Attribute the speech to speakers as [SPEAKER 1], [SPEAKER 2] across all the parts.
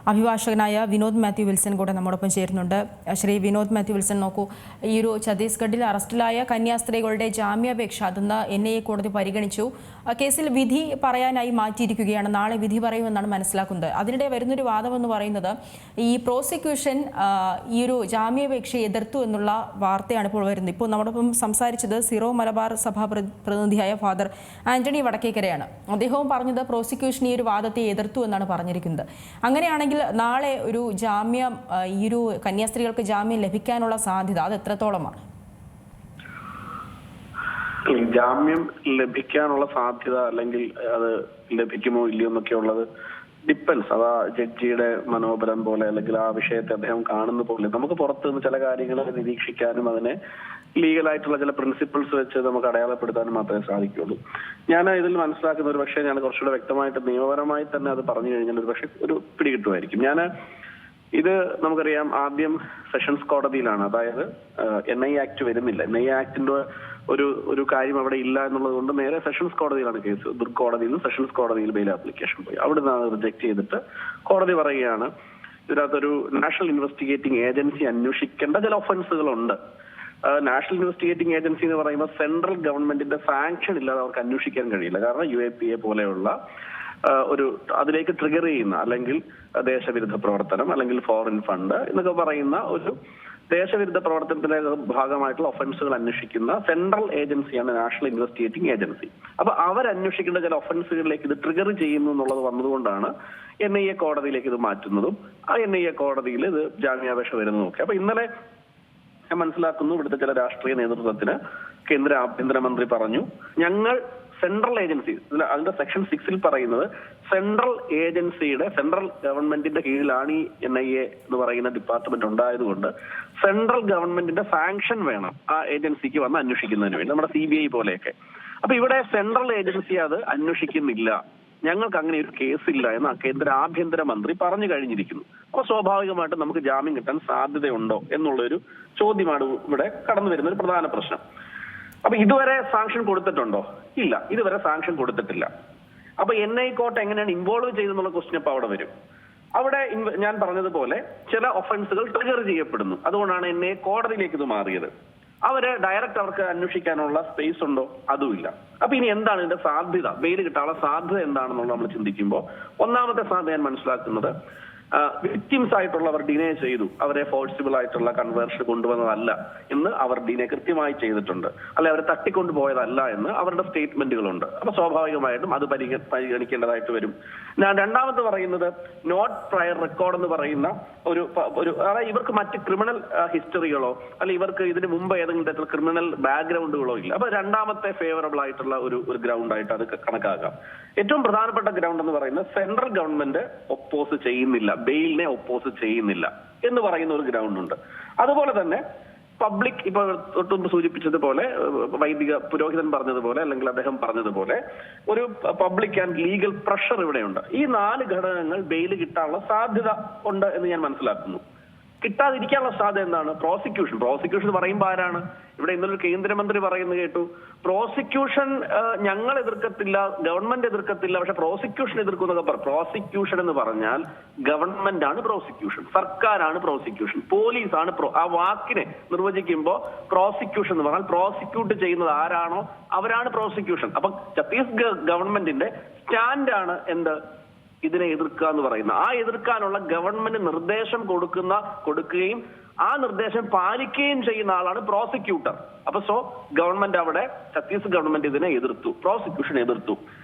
[SPEAKER 1] അഭിഭാഷകനായ വിനോദ് മാത്യു വിൽസൺ കൂടെ നമ്മോടൊപ്പം ചേരുന്നുണ്ട്. ശ്രീ വിനോദ് മാത്യു വിൽസൺ, നോക്കൂ, ഈ ഒരു ഛത്തീസ്ഗഡിൽ അറസ്റ്റിലായ കന്യാസ്ത്രീകളുടെ ജാമ്യാപേക്ഷ അതെന്ന് NIA കോടതി പരിഗണിച്ചു. കേസിൽ വിധി പറയാനായി മാറ്റിയിരിക്കുകയാണ്. നാളെ വിധി പറയുമെന്നാണ് മനസ്സിലാക്കുന്നത്. അതിനിടെ വരുന്നൊരു വാദമെന്ന് പറയുന്നത് ഈ പ്രോസിക്യൂഷൻ ഈ ഒരു ജാമ്യാപേക്ഷയെ എതിർത്തു എന്നുള്ള വാർത്തയാണ് ഇപ്പോൾ വരുന്നത്. ഇപ്പോൾ നമ്മോടൊപ്പം സംസാരിച്ചത് സിറോ മലബാർ സഭാ പ്രതിനിധിയായ ഫാദർ ആന്റണി വടക്കേക്കരയാണ്. അദ്ദേഹവും പറഞ്ഞത് പ്രോസിക്യൂഷൻ ഈ ഒരു വാദത്തെ എതിർത്തു എന്നാണ് പറഞ്ഞിരിക്കുന്നത്. അങ്ങനെയാണെങ്കിൽ നാളെ ഒരു ജാമ്യം, ഈ ഒരു കന്യാസ്ത്രീകൾക്ക് ജാമ്യം ലഭിക്കാനുള്ള സാധ്യത അത് എത്രത്തോളമാണ്?
[SPEAKER 2] ജാമ്യം ലഭിക്കാനുള്ള സാധ്യത അല്ലെങ്കിൽ അത് ലഭിക്കുമോ ഇല്ലയോ എന്നൊക്കെ ഉള്ളത് ഡിപ്പെൻസ്. അതാ ജഡ്ജിയുടെ മനോബലം പോലെ അല്ലെങ്കിൽ ആ വിഷയത്തെ അദ്ദേഹം കാണുന്ന പോലെ നമുക്ക് പുറത്തുനിന്ന് ചില കാര്യങ്ങൾ നിരീക്ഷിക്കാനും അതിനെ ലീഗലായിട്ടുള്ള ചില പ്രിൻസിപ്പിൾസ് വെച്ച് നമുക്ക് അടയാളപ്പെടുത്താനും മാത്രമേ സാധിക്കുള്ളൂ. ഞാൻ ഇതിൽ മനസ്സിലാക്കുന്ന ഒരു പക്ഷേ ഞാൻ കുറച്ചുകൂടെ വ്യക്തമായിട്ട് നിയമപരമായി തന്നെ അത് പറഞ്ഞു കഴിഞ്ഞാൽ ഒരു പക്ഷേ ഒരു പിടികിട്ടുമായിരിക്കും. ഇത് നമുക്കറിയാം, ആദ്യം സെഷൻസ് കോടതിയിലാണ്, അതായത് NIA ആക്ട് വരുന്നില്ല. NIA ആക്ടിന്റെ ഒരു കാര്യം അവിടെ ഇല്ല എന്നുള്ളത് കൊണ്ട് നേരെ സെഷൻസ് കോടതിയിലാണ് കേസ്. ദുർഗ് കോടതിയിൽ നിന്ന് സെഷൻസ് കോടതിയിൽ ബെയിൽ ആപ്ലിക്കേഷൻ പോയി. അവിടെ നിന്ന് റിജക്ട് ചെയ്തിട്ട് കോടതി പറയുകയാണ് ഇതിനകത്തൊരു നാഷണൽ ഇൻവെസ്റ്റിഗേറ്റിംഗ് ഏജൻസി അന്വേഷിക്കേണ്ട ചില ഒഫൻസുകളുണ്ട്. നാഷണൽ ഇൻവെസ്റ്റിഗേറ്റിംഗ് ഏജൻസി എന്ന് പറയുമ്പോൾ സെൻട്രൽ ഗവൺമെന്റിന്റെ സാങ്ഷൻ ഇല്ലാതെ അവർക്ക് അന്വേഷിക്കാൻ കഴിയില്ല. കാരണം UAPA പോലെയുള്ള അതിലേക്ക് ട്രിഗർ ചെയ്യുന്ന അല്ലെങ്കിൽ ദേശവിരുദ്ധ പ്രവർത്തനം അല്ലെങ്കിൽ ഫോറിൻ ഫണ്ട് എന്നൊക്കെ പറയുന്ന ഒരു ദേശവിരുദ്ധ പ്രവർത്തനത്തിന്റെ ഭാഗമായിട്ടുള്ള ഒഫൻസുകൾ അന്വേഷിക്കുന്ന സെൻട്രൽ ഏജൻസിയാണ് നാഷണൽ ഇൻവെസ്റ്റിഗേറ്റിംഗ് ഏജൻസി. അപ്പൊ അവരന്വേഷിക്കേണ്ട ചില ഒഫൻസുകളിലേക്ക് ഇത് ട്രിഗർ ചെയ്യുന്നു എന്നുള്ളത് വന്നതുകൊണ്ടാണ് NIA കോടതിയിലേക്ക് ഇത് മാറ്റുന്നതും ആ NIA കോടതിയിൽ ഇത് ജാമ്യാപേക്ഷ വരുന്നതും ഒക്കെ. അപ്പൊ ഇന്നലെ ഞാൻ മനസ്സിലാക്കുന്നു ഇവിടുത്തെ ചില രാഷ്ട്രീയ നേതൃത്വത്തിന് കേന്ദ്ര ആഭ്യന്തരമന്ത്രി പറഞ്ഞു, ഞങ്ങൾ സെൻട്രൽ ഏജൻസി, അതിന്റെ സെക്ഷൻ 6 പറയുന്നത് സെൻട്രൽ ഏജൻസിയുടെ സെൻട്രൽ ഗവൺമെന്റിന്റെ കീഴിലാണ് ഈ NIA എന്ന് പറയുന്ന ഡിപ്പാർട്ട്മെന്റ് ഉണ്ടായതുകൊണ്ട് സെൻട്രൽ ഗവൺമെന്റിന്റെ സാങ്ഷൻ വേണം ആ ഏജൻസിക്ക് വന്ന് അന്വേഷിക്കുന്നതിന് വേണ്ടി, നമ്മുടെ CBI പോലെയൊക്കെ. അപ്പൊ ഇവിടെ സെൻട്രൽ ഏജൻസി അത് അന്വേഷിക്കുന്നില്ല, ഞങ്ങൾക്ക് അങ്ങനെ ഒരു കേസില്ല എന്ന് കേന്ദ്ര ആഭ്യന്തരമന്ത്രി പറഞ്ഞു കഴിഞ്ഞിരിക്കുന്നു. അപ്പൊ സ്വാഭാവികമായിട്ടും നമുക്ക് ജാമ്യം കിട്ടാൻ സാധ്യതയുണ്ടോ എന്നുള്ളൊരു ചോദ്യമാണ് ഇവിടെ കടന്നു വരുന്ന ഒരു പ്രധാന പ്രശ്നം. അപ്പൊ ഇതുവരെ സാങ്ഷൻ കൊടുത്തിട്ടുണ്ടോ? ഇല്ല, ഇതുവരെ സാങ്ഷൻ കൊടുത്തിട്ടില്ല. അപ്പൊ NIA കോർട്ട് എങ്ങനെയാണ് ഇൻവോൾവ് ചെയ്തെന്നുള്ള ക്വസ്റ്റ്യൻ അപ്പൊ അവിടെ വരും. അവിടെ ഞാൻ പറഞ്ഞതുപോലെ ചില ഒഫൻസുകൾ ട്രിഗർ ചെയ്യപ്പെടുന്നു. അതുകൊണ്ടാണ് NIA കോടതിയിലേക്ക് ഇത് മാറിയത്. ഡയറക്റ്റ് അവർക്ക് അന്വേഷിക്കാനുള്ള സ്പേസ് ഉണ്ടോ? അതുമില്ല. അപ്പൊ ഇനി എന്താണ് ഇതിന്റെ സാധ്യത, ബെയിൽ കിട്ടാനുള്ള സാധ്യത എന്താണെന്നുള്ളത് നമ്മൾ ചിന്തിക്കുമ്പോൾ ഒന്നാമത്തെ സാധ്യത ഞാൻ മനസ്സിലാക്കുന്നത് വിക്ടിംസ് ആയിട്ടുള്ളവർ ഡിനേ ചെയ്തു, അവരെ ഫോഴ്സിബിൾ ആയിട്ടുള്ള കൺവേർഷൻ കൊണ്ടുവന്നതല്ല എന്ന് അവർ ഡിനേ കൃത്യമായി ചെയ്തിട്ടുണ്ട്, അല്ലെ അവരെ തട്ടിക്കൊണ്ടുപോയതല്ല എന്ന് അവരുടെ സ്റ്റേറ്റ്മെന്റുകളുണ്ട്. അപ്പൊ സ്വാഭാവികമായിട്ടും അത് പരിഗണിക്കേണ്ടതായിട്ട് വരും. ഞാൻ രണ്ടാമത് പറയുന്നത് നോട്ട് പ്രയർ റെക്കോർഡ് എന്ന് പറയുന്ന ഒരു അതായത് ഇവർക്ക് മറ്റ് ക്രിമിനൽ ഹിസ്റ്ററികളോ അല്ലെ ഇവർക്ക് ഇതിന് മുമ്പ് ഏതെങ്കിലും തരത്തിലുള്ള ക്രിമിനൽ ബാക്ക്ഗ്രൗണ്ടുകളോ ഇല്ല. അപ്പൊ രണ്ടാമത്തെ ഫേവറബിൾ ആയിട്ടുള്ള ഒരു ഗ്രൗണ്ട് ആയിട്ട് അത് കണക്കാക്കാം. ഏറ്റവും പ്രധാനപ്പെട്ട ഗ്രൗണ്ട് എന്ന് പറയുന്നത് സെൻട്രൽ ഗവൺമെന്റ് ഒപ്പോസ് ചെയ്യുന്നില്ല, ബെയിലിനെ ഒപ്പോസ് ചെയ്യുന്നില്ല എന്ന് പറയുന്ന ഒരു ഗ്രൗണ്ട് ഉണ്ട്. അതുപോലെ തന്നെ പബ്ലിക്, ഇപ്പൊ തൊട്ടുമുമ്പ് സൂചിപ്പിച്ചതുപോലെ വൈദിക പുരോഹിതൻ പറഞ്ഞതുപോലെ അല്ലെങ്കിൽ അദ്ദേഹം പറഞ്ഞതുപോലെ ഒരു പബ്ലിക് ആൻഡ് ലീഗൽ പ്രഷർ ഇവിടെയുണ്ട്. ഈ 4 ഘടകങ്ങൾ ബെയിൽ കിട്ടാനുള്ള സാധ്യത ഉണ്ട് എന്ന് ഞാൻ മനസ്സിലാക്കുന്നു. കിട്ടാതിരിക്കാനുള്ള സാധ്യത എന്താണ്? പ്രോസിക്യൂഷൻ പറയുമ്പോൾ ആരാണ് ഇവിടെ? ഇന്നലെ കേന്ദ്രമന്ത്രി പറയുന്നത് കേട്ടു, പ്രോസിക്യൂഷൻ ഞങ്ങൾ എതിർക്കത്തില്ല, ഗവൺമെന്റ് എതിർക്കത്തില്ല, പക്ഷെ പ്രോസിക്യൂഷൻ എതിർക്കുന്നതൊക്കെ പ്രോസിക്യൂഷൻ എന്ന് പറഞ്ഞാൽ ഗവൺമെന്റ് ആണ് പ്രോസിക്യൂഷൻ, സർക്കാരാണ് പ്രോസിക്യൂഷൻ, പോലീസാണ് ആ വാക്കിനെ നിർവചിക്കുമ്പോൾ പ്രോസിക്യൂഷൻ എന്ന് പറഞ്ഞാൽ പ്രോസിക്യൂട്ട് ചെയ്യുന്നത് ആരാണോ അവരാണ് പ്രോസിക്യൂഷൻ. അപ്പൊ ഛത്തീസ്ഗഡ് ഗവൺമെന്റിന്റെ സ്റ്റാൻഡാണ് എന്ത്? ഇതിനെ എതിർക്കുക എന്ന് പറയുന്ന. ആ എതിർക്കാനുള്ള ഗവൺമെന്റ് നിർദ്ദേശം കൊടുക്കുകയും ആ നിർദ്ദേശം പാലിക്കുകയും ചെയ്യുന്ന ആളാണ് പ്രോസിക്യൂട്ടർ. അപ്പൊ ഗവൺമെന്റ് അവിടെ ഛത്തീസ്ഗഡ് ഗവൺമെന്റ് ഇതിനെ എതിർത്തു, പ്രോസിക്യൂഷൻ എതിർത്തു.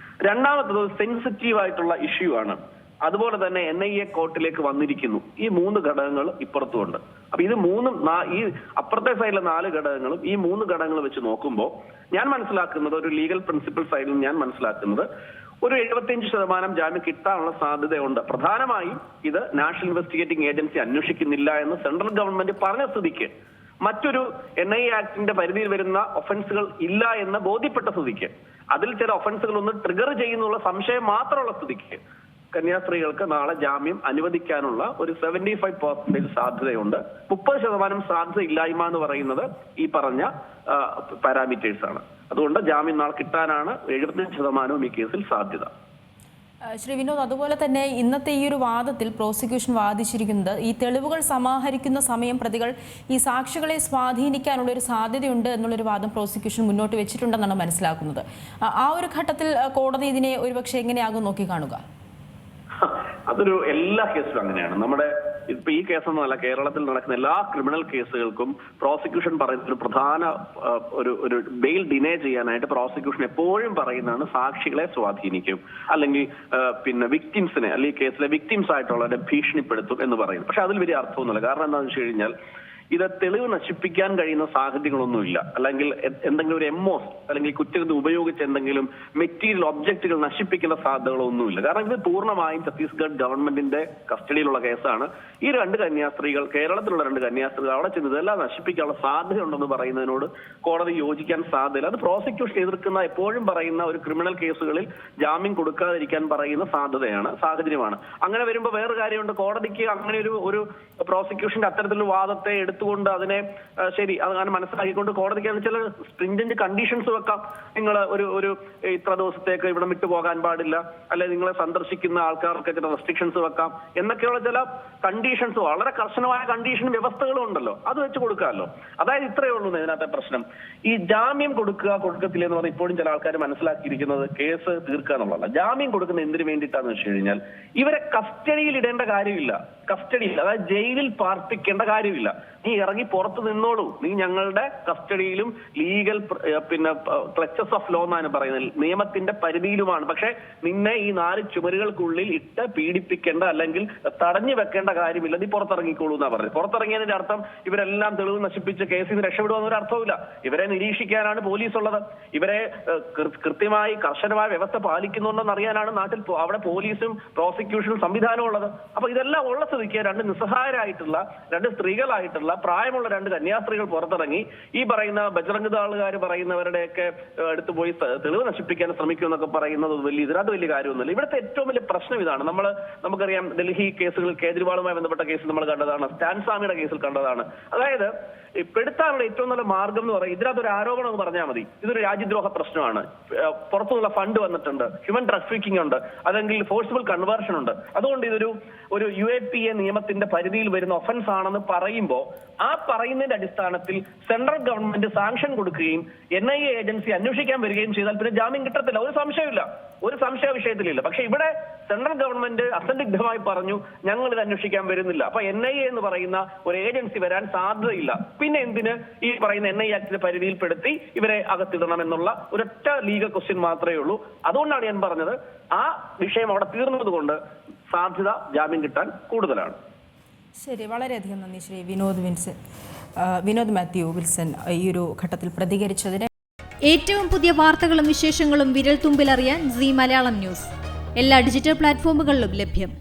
[SPEAKER 2] രണ്ടാമത്തത് സെൻസിറ്റീവ് ആയിട്ടുള്ള ഇഷ്യൂ ആണ്. അതുപോലെ തന്നെ NIA കോർട്ടിലേക്ക് വന്നിരിക്കുന്നു. ഈ 3 ഘടകങ്ങൾ ഇപ്പുറത്തുമുണ്ട്. അപ്പൊ ഇത് ഈ അപ്പുറത്തെ സൈഡിലെ 4 ഘടകങ്ങളും ഈ 3 ഘടകങ്ങൾ വെച്ച് നോക്കുമ്പോൾ ഞാൻ മനസ്സിലാക്കുന്നത്, ഒരു ലീഗൽ പ്രിൻസിപ്പിൾ സൈഡിൽ ഞാൻ മനസ്സിലാക്കുന്നത് ഒരു 75% ജാമ്യം കിട്ടാനുള്ള സാധ്യതയുണ്ട്. പ്രധാനമായും ഇത് നാഷണൽ ഇൻവെസ്റ്റിഗേറ്റിംഗ് ഏജൻസി അന്വേഷിക്കുന്നില്ല എന്ന് സെൻട്രൽ ഗവൺമെന്റ് പറഞ്ഞ സ്ഥിതിക്ക്, മറ്റൊരു NIA ആക്ടിന്റെ പരിധിയിൽ വരുന്ന ഒഫൻസുകൾ ഇല്ല എന്ന് ബോധ്യപ്പെട്ട സ്ഥിതിക്ക്, അതിൽ ചില ഒഫൻസുകൾ ഒന്ന് ട്രിഗർ ചെയ്യുന്നുള്ള സംശയം മാത്രമുള്ള സ്ഥിതിക്ക് കന്യാസ്ത്രീകൾക്ക് നാളെ ജാമ്യം അനുവദിക്കാനുള്ള ഒരു 75% സാധ്യതയുണ്ട്. 30% സാധ്യത ഇല്ലായ്മ എന്ന് പറയുന്നത് ഈ പറഞ്ഞ പാരാമീറ്റേഴ്സ് ആണ്. അതുകൊണ്ട് ജാമ്യം നാളെ കിട്ടാനാണ് 75% ഈ കേസിൽ സാധ്യത.
[SPEAKER 1] ശ്രീ വിനോദ്, അതുപോലെ തന്നെ ഇന്നത്തെ ഈ ഒരു വാദത്തിൽ പ്രോസിക്യൂഷൻ വാദിച്ചിരിക്കുന്നത് ഈ തെളിവുകൾ സമാഹരിക്കുന്ന സമയം പ്രതികൾ ഈ സാക്ഷികളെ സ്വാധീനിക്കാനുള്ള ഒരു സാധ്യതയുണ്ട് എന്നുള്ളൊരു വാദം പ്രോസിക്യൂഷൻ മുന്നോട്ട് വെച്ചിട്ടുണ്ടെന്നാണ് മനസ്സിലാക്കുന്നത്. ആ ഒരു ഘട്ടത്തിൽ കോടതി ഇതിനെ ഒരുപക്ഷെ എങ്ങനെയാകും നോക്കിക്കാണുക?
[SPEAKER 2] അതൊരു എല്ലാ കേസിലും അങ്ങനെയാണ്. നമ്മുടെ ഇപ്പൊ ഈ കേസൊന്നുമല്ല, കേരളത്തിൽ നടക്കുന്ന എല്ലാ ക്രിമിനൽ കേസുകൾക്കും പ്രോസിക്യൂഷൻ പറയുന്ന ഒരു പ്രധാന ഒരു ബെയിൽ ഡിനേ ചെയ്യാനായിട്ട് പ്രോസിക്യൂഷൻ എപ്പോഴും പറയുന്നതാണ് സാക്ഷികളെ സ്വാധീനിക്കും, അല്ലെങ്കിൽ പിന്നെ വിക്ടിംസിനെ, അല്ലെങ്കിൽ കേസിലെ വിക്ടിംസ് ആയിട്ടുള്ളവരെ ഭീഷണിപ്പെടുത്തും എന്ന് പറയുന്നത്. പക്ഷെ അതിൽ വലിയ അർത്ഥമൊന്നുമില്ല. കാരണം എന്താണെന്ന് വെച്ച് കഴിഞ്ഞാൽ ഇത് തെളിവ് നശിപ്പിക്കാൻ കഴിയുന്ന സാഹചര്യങ്ങളൊന്നുമില്ല, അല്ലെങ്കിൽ എന്തെങ്കിലും ഒരു എംഒസ് അല്ലെങ്കിൽ കുറ്റകൃത്യം ഉപയോഗിച്ച് എന്തെങ്കിലും മെറ്റീരിയൽ ഒബ്ജക്റ്റുകൾ നശിപ്പിക്കുന്ന സാധ്യതകളൊന്നുമില്ല. കാരണം ഇത് പൂർണ്ണമായും ഛത്തീസ്ഗഡ് ഗവൺമെന്റിന്റെ കസ്റ്റഡിയിലുള്ള കേസാണ്. ഈ രണ്ട് കന്യാസ്ത്രീകൾ, കേരളത്തിലുള്ള രണ്ട് കന്യാസ്ത്രീകൾ അവിടെ ചെന്ന് ഇതെല്ലാം നശിപ്പിക്കാനുള്ള സാധ്യതയുണ്ടെന്ന് പറയുന്നതിനോട് കോടതി യോജിക്കാൻ സാധ്യതയില്ല. അത് പ്രോസിക്യൂഷൻ എതിർക്കുന്ന എപ്പോഴും പറയുന്ന ഒരു ക്രിമിനൽ കേസുകളിൽ ജാമ്യം കൊടുക്കാതിരിക്കാൻ പറയുന്ന സാഹചര്യമാണ്. അങ്ങനെ വരുമ്പോൾ വേറെ കാര്യമുണ്ട്. കോടതിക്ക് അങ്ങനെ ഒരു പ്രോസിക്യൂഷന്റെ അത്തരത്തിലുള്ള വാദത്തെ എടുത്തുകൊണ്ട് അതിനെ ശരി അങ്ങനെ മനസ്സിലാക്കിക്കൊണ്ട് കോടതിക്ക് ചില സ്ട്രിഞ്ചന്റ് കണ്ടീഷൻസ് വെക്കാം. നിങ്ങൾ ഒരു ഇത്ര ദിവസത്തേക്ക് ഇവിടെ വിട്ടു പോകാൻ പാടില്ല, അല്ലെ നിങ്ങളെ സന്ദർശിക്കുന്ന ആൾക്കാർക്ക് ചില റെസ്ട്രിക്ഷൻസ് വെക്കാം എന്നൊക്കെയുള്ള ചില കണ്ടീഷൻസ്, വളരെ കർശനമായ കണ്ടീഷനും വ്യവസ്ഥകളും ഉണ്ടല്ലോ, അത് വെച്ച് കൊടുക്കാമല്ലോ. അതായത് ഇത്രയേ ഉള്ളൂ ഇതിനകത്തെ പ്രശ്നം. ഈ ജാമ്യം കൊടുക്കത്തില്ല എന്ന് പറഞ്ഞാൽ ഇപ്പോഴും ചില ആൾക്കാർ മനസ്സിലാക്കിയിരിക്കുന്നത് കേസ് തീർക്കുക എന്നുള്ളതല്ല. ജാമ്യം കൊടുക്കുന്ന എന്തിനു വേണ്ടിയിട്ടാന്ന് വെച്ച് കഴിഞ്ഞാൽ ഇവരെ കസ്റ്റഡിയിൽ ഇടേണ്ട കാര്യമില്ല. കസ്റ്റഡിയിൽ, അതായത് ജയിലിൽ പാർപ്പിക്കേണ്ട കാര്യമില്ല. നീ ഇറങ്ങി പുറത്ത് നിന്നോളൂ, നീ ഞങ്ങളുടെ കസ്റ്റഡിയിലും ലീഗൽ പിന്നെ ക്ലച്ചസ് ഓഫ് ലോ എന്നാണ് പറയുന്നത്, നിയമത്തിന്റെ പരിധിയിലുമാണ്. പക്ഷെ നിന്നെ ഈ 4 ചുമരുകൾക്കുള്ളിൽ ഇട്ട് പീഡിപ്പിക്കേണ്ട അല്ലെങ്കിൽ തടഞ്ഞു വെക്കേണ്ട കാര്യമില്ല, നീ പുറത്തിറങ്ങിക്കോളൂ എന്നാ പറഞ്ഞത്. പുറത്തിറങ്ങിയതിന്റെ അർത്ഥം ഇവരെല്ലാം തെളിവ് നശിപ്പിച്ച് കേസിൽ നിന്ന് രക്ഷപ്പെടുമെന്നൊരു അർത്ഥമില്ല. ഇവരെ നിരീക്ഷിക്കാനാണ് പോലീസ് ഉള്ളത്. ഇവരെ കൃത്യമായി കർശനമായ വ്യവസ്ഥ പാലിക്കുന്നുണ്ടെന്ന് അറിയാനാണ് നാട്ടിൽ അവിടെ പോലീസും പ്രോസിക്യൂഷനും സംവിധാനവും ഉള്ളത്. അപ്പൊ ഇതെല്ലാം ഉള്ള സ്ഥിതിക്ക് രണ്ട് നിസ്സഹായരായിട്ടുള്ള, രണ്ട് സ്ത്രീകളായിട്ടുള്ള പ്രായമുള്ള 2 കന്യാസ്ത്രീകൾ പുറത്തിറങ്ങി ഈ പറയുന്ന ബജ്രംഗ് ദാളുകാർ പറയുന്നവരുടെയൊക്കെ അടുത്ത് പോയി തെളിവ് നശിപ്പിക്കാൻ ശ്രമിക്കും എന്നൊക്കെ പറയുന്നത് ഇതിനകത്ത് വലിയ കാര്യമൊന്നുമില്ല. ഇവിടുത്തെ ഏറ്റവും വലിയ പ്രശ്നം ഇതാണ്. നമുക്കറിയാം, ഡൽഹി കേസുകൾ, കേജ്രിവാളുമായി ബന്ധപ്പെട്ട കേസിൽ നമ്മൾ കണ്ടതാണ്, സ്റ്റാൻ സ്വാമിയുടെ കേസിൽ കണ്ടതാണ്. അതായത് പെടുത്താനുള്ള ഏറ്റവും നല്ല മാർഗം എന്ന് പറയും, ഇതിനകത്തൊരു ആരോപണം എന്ന് പറഞ്ഞാൽ മതി, ഇതൊരു രാജ്യദ്രോഹ പ്രശ്നമാണ്, പുറത്തുനിന്നുള്ള ഫണ്ട് വന്നിട്ടുണ്ട്, ഹ്യൂമൻ ട്രാഫിക്കിംഗ് ഉണ്ട്, അല്ലെങ്കിൽ ഫോഴ്സിബിൾ കൺവേർഷൻ ഉണ്ട്, അതുകൊണ്ട് ഇതൊരു UAPA നിയമത്തിന്റെ പരിധിയിൽ വരുന്ന ഒഫൻസ് ആണെന്ന് പറയുമ്പോൾ ആ പറയുന്നതിന്റെ അടിസ്ഥാനത്തിൽ സെൻട്രൽ ഗവൺമെന്റ് സാങ്ഷൻ കൊടുക്കുകയും NIA ഏജൻസി അന്വേഷിക്കാൻ വരികയും ചെയ്താൽ പിന്നെ ജാമ്യം കിട്ടത്തില്ല. ഒരു സംശയ വിഷയത്തിലില്ല. പക്ഷെ ഇവിടെ സെൻട്രൽ ഗവൺമെന്റ് അസന്ദിഗ്ധമായി പറഞ്ഞു ഞങ്ങൾ ഇത് അന്വേഷിക്കാൻ വരുന്നില്ല. അപ്പൊ NIA എന്ന് പറയുന്ന ഒരു ഏജൻസി വരാൻ സാധ്യതയില്ല. പിന്നെ എന്തിന് ഈ പറയുന്ന NIA ആക്ടിന്റെ പരിധിയിൽപ്പെടുത്തി ഇവരെ അകത്തിടണം എന്നുള്ള ഒരൊറ്റ ലീഗൽ ക്വസ്റ്റ്യൻ മാത്രമേ ഉള്ളൂ. അതുകൊണ്ടാണ് ഞാൻ പറഞ്ഞത് ആ വിഷയം അവിടെ തീർന്നത് കൊണ്ട് സാധ്യത ജാമ്യം കിട്ടാൻ കൂടുതലാണ്.
[SPEAKER 1] ശരി, വളരെയധികം നന്ദി ശ്രീ വിനോദ് മാത്യു വിൽസൺ ഈ ഒരു ഘട്ടത്തിൽ പ്രതികരിച്ചതിന്.
[SPEAKER 3] ഏറ്റവും പുതിയ വാർത്തകളും വിശേഷങ്ങളും വിരൽ തുമ്പിലറിയാൻ സീ മലയാളം ന്യൂസ് എല്ലാ ഡിജിറ്റൽ പ്ലാറ്റ്ഫോമുകളിലും ലഭ്യം.